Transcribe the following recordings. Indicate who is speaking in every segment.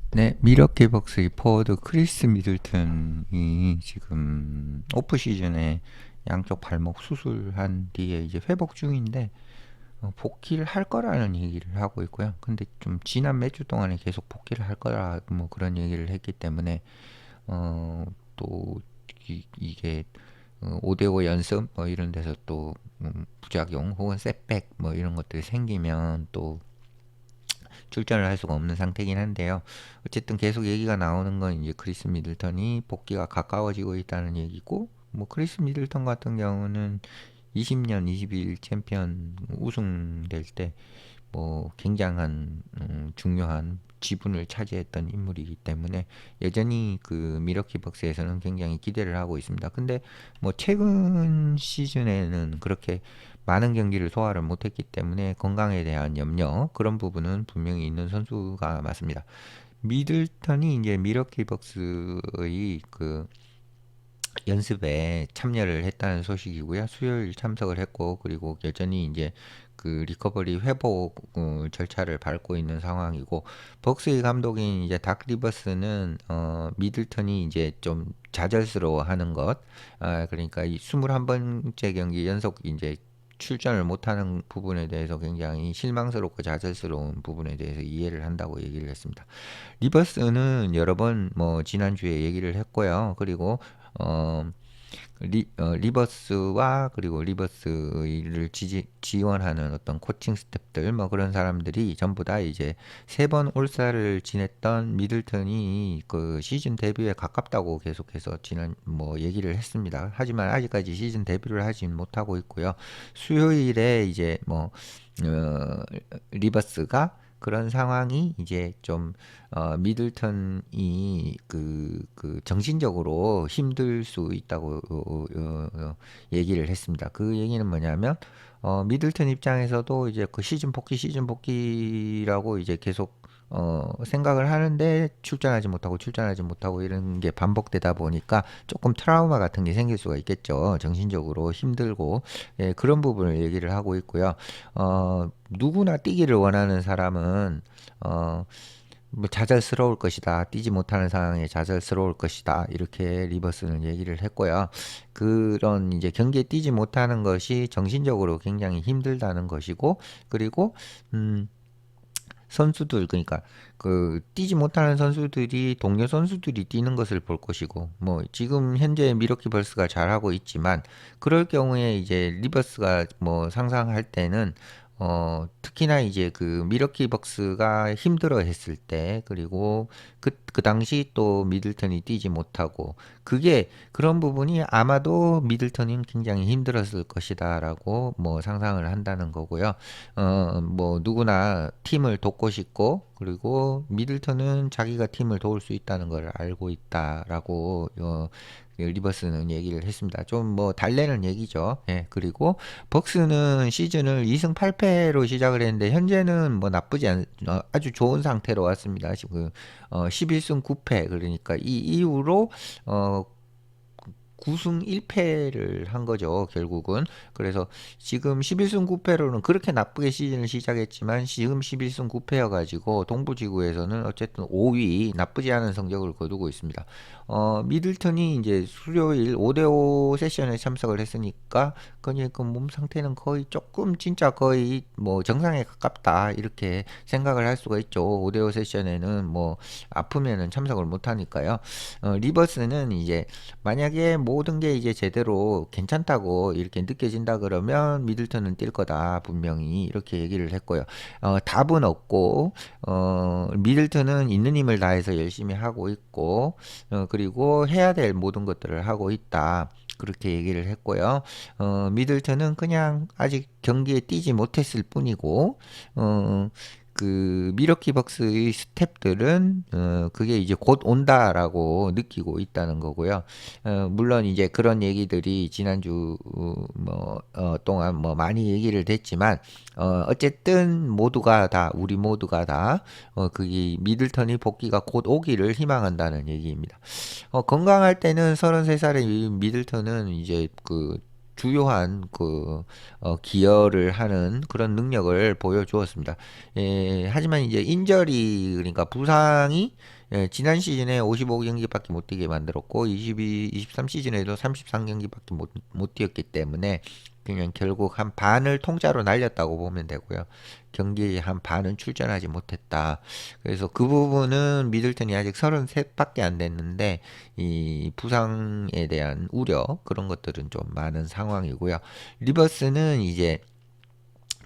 Speaker 1: 네, 미러키 벅스의 포워드 크리스 미들턴이 지금 오프 시즌에 양쪽 발목 수술한 뒤에 이제 회복 중인데 복귀를 할 거라는 얘기를 하고 있고요. 근데 좀 지난 몇 주 동안에 계속 복귀를 할 거라 뭐 그런 얘기를 했기 때문에 또 이게 5대5 연습 뭐 이런 데서 또 부작용 혹은 setback 뭐 이런 것들이 생기면 또 출전을 할 수가 없는 상태긴 한데요. 어쨌든 계속 얘기가 나오는 건 이제 크리스 미들턴이 복귀가 가까워지고 있다는 얘기고, 뭐 크리스 미들턴 같은 경우는 20년 21 챔피언 우승될 때 뭐 굉장한 중요한 지분을 차지했던 인물이기 때문에 여전히 그 미러키 벅스에서는 굉장히 기대를 하고 있습니다. 근데 뭐 최근 시즌에는 그렇게 많은 경기를 소화를 못했기 때문에 건강에 대한 염려 그런 부분은 분명히 있는 선수가 맞습니다. 미들턴이 이제 미러키 벅스의 그 연습에 참여를 했다는 소식이고요. 수요일 참석을 했고, 그리고 여전히 이제 그 리커버리 회복 절차를 밟고 있는 상황이고, 벅스의 감독인 이제 닥 리버스는 미들턴이 이제 좀 좌절스러워하는 것, 그러니까 이 21번째 경기 연속 이제 출전을 못하는 부분에 대해서 굉장히 실망스럽고 좌절스러운 부분에 대해서 이해를 한다고 얘기를 했습니다. 리버스는 여러 번 뭐 지난주에 얘기를 했고요. 그리고 어, 리버스와 그리고 리버스를 지원하는 어떤 코칭 스태프들 뭐 그런 사람들이 전부 다 이제 3번 올스타를 지냈던 미들턴이 그 시즌 데뷔에 가깝다고 계속해서 지난 뭐 얘기를 했습니다. 하지만 아직까지 시즌 데뷔를 하진 못하고 있고요. 수요일에 이제 뭐 리버스가 그런 상황이 이제 좀 미들턴이 그 정신적으로 힘들 수 있다고 얘기를 했습니다. 그 얘기는 뭐냐면 미들턴 입장에서도 이제 그 시즌 복귀라고 이제 계속 생각을 하는데 출전하지 못하고 이런 게 반복되다 보니까 조금 트라우마 같은 게 생길 수가 있겠죠. 정신적으로 힘들고 예, 그런 부분을 얘기를 하고 있고요. 누구나 뛰기를 원하는 사람은 어, 뭐 좌절스러울 것이다. 뛰지 못하는 상황에 좌절스러울 것이다. 이렇게 리버스는 얘기를 했고요. 그런 이제 경기에 뛰지 못하는 것이 정신적으로 굉장히 힘들다는 것이고, 그리고 선수들 그러니까 그 뛰지 못하는 선수들이 동료 선수들이 뛰는 것을 볼 것이고 뭐 지금 현재 미러키 벌스가 잘하고 있지만 그럴 경우에 이제 리버스가 뭐 상상할 때는 특히나 이제 그 미러키 벅스가 힘들어 했을 때 그리고 그 당시 또 미들턴이 뛰지 못하고 그게 그런 부분이 아마도 미들턴이 굉장히 힘들었을 것이다라고 뭐 상상을 한다는 거고요. 뭐 누구나 팀을 돕고 싶고 그리고 미들턴은 자기가 팀을 도울 수 있다는 걸 알고 있다라고 리버스는 얘기를 했습니다. 좀 뭐 달래는 얘기죠. 예, 그리고 벅스는 시즌을 2승 8패로 시작을 했는데 현재는 뭐 나쁘지 않 아주 좋은 상태로 왔습니다. 지금 11승 9패 그러니까 이 이후로 어 9승 1패를 한 거죠, 결국은. 그래서 지금 11승 9패로는 그렇게 나쁘게 시즌을 시작했지만 지금 11승 9패여가지고 동부지구에서는 어쨌든 5위 나쁘지 않은 성적을 거두고 있습니다. 미들턴이 이제 수요일 5대5 세션에 참석을 했으니까 그러니까 몸 상태는 거의 조금 진짜 거의 뭐 정상에 가깝다 이렇게 생각을 할 수가 있죠. 5대5 세션에는 뭐 아프면은 참석을 못 하니까요. 리버스는 이제 만약에 모든 게 이제 제대로 괜찮다고 이렇게 느껴진다 그러면 미들턴은 뛸 거다 분명히 이렇게 얘기를 했고요. 답은 없고 미들턴은 있는 힘을 다해서 열심히 하고 있고 그리고 해야 될 모든 것들을 하고 있다. 그렇게 얘기를 했고요. 미들턴은 그냥 아직 경기에 뛰지 못했을 뿐이고, 그 미러키 벅스의 스탭들은 그게 이제 곧 온다라고 느끼고 있다는 거고요. 물론 이제 그런 얘기들이 지난주 동안 뭐 많이 얘기를 됐지만 어쨌든 모두가 다 우리 모두가 다 그게 미들턴이 복귀가 곧 오기를 희망한다는 얘기입니다. 건강할 때는 33살의 미들턴은 이제 그 주요한 기여를 하는 그런 능력을 보여주었습니다. 하지만 이제 인저리 그러니까 부상이 지난 시즌에 55경기밖에 못 뛰게 만들었고 23 시즌에도 33경기밖에 못 뛰었기 때문에 그냥 결국 한 반을 통짜로 날렸다고 보면 되고요. 경기 한 반은 출전하지 못했다. 그래서 그 부분은 미들턴이 아직 33밖에 안 됐는데 이 부상에 대한 우려 그런 것들은 좀 많은 상황이고요. 리버스는 이제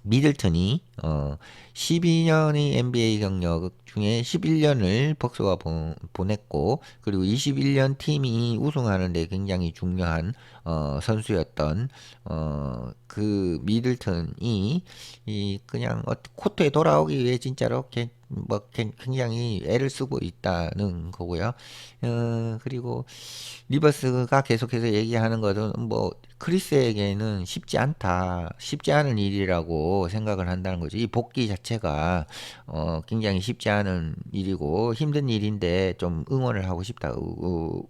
Speaker 1: 미들턴이 12년의 NBA 경력 중에 11년을 벅스가 보냈고 그리고 21년 팀이 우승하는 데 굉장히 중요한 선수였던 그 미들턴이 이 그냥 코트에 돌아오기 위해 진짜로 굉장히 애를 쓰고 있다는 거고요. 그리고 리버스가 계속해서 얘기하는 것은 뭐 크리스에게는 쉽지 않다, 쉽지 않은 일이라고 생각을 한다는 거죠. 이 복귀 자체가 굉장히 쉽지 않은 일이고 힘든 일인데 좀 응원을 하고 싶다고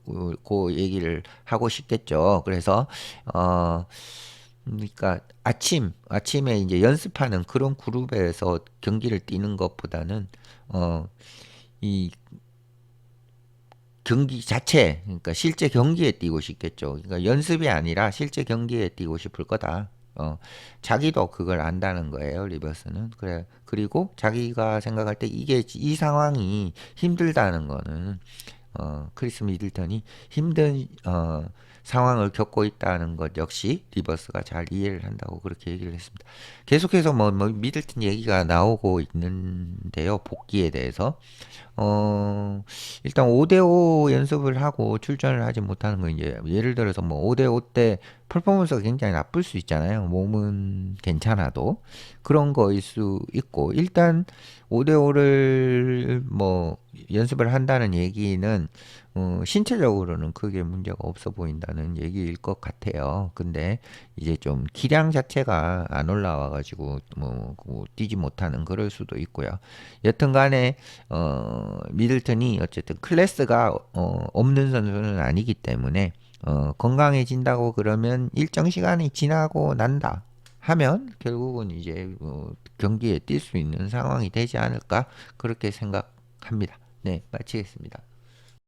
Speaker 1: 얘기를 하고 싶겠죠. 그래서 그러니까 아침에 이제 연습하는 그런 그룹에서 경기를 뛰는 것보다는 이 경기 자체, 그러니까 실제 경기에 뛰고 싶겠죠. 그러니까 연습이 아니라 실제 경기에 뛰고 싶을 거다. 자기도 그걸 안다는 거예요, 리버스는. 그래, 그리고 자기가 생각할 때 이 상황이 힘들다는 거는, 크리스 미들턴이 힘든, 상황을 겪고 있다는 것 역시 리버스가 잘 이해를 한다고 그렇게 얘기를 했습니다. 계속해서 뭐 미들턴 얘기가 나오고 있는데요, 복귀에 대해서. 일단 5대5 연습을 하고 출전을 하지 못하는 건 이제 예를 들어서 뭐 5대5 때 퍼포먼스가 굉장히 나쁠 수 있잖아요. 몸은 괜찮아도 그런 거일 수 있고 일단 5대5를 뭐 연습을 한다는 얘기는 신체적으로는 크게 문제가 없어 보인다는 얘기일 것 같아요. 근데 이제 좀 기량 자체가 안 올라와 가지고 뛰지 못하는 그럴 수도 있고요. 여튼 간에 미들턴이 어쨌든 클래스가 없는 선수는 아니기 때문에 건강해진다고 그러면 일정 시간이 지나고 난다 하면 결국은 이제 경기에 뛸 수 있는 상황이 되지 않을까 그렇게 생각합니다. 네, 마치겠습니다.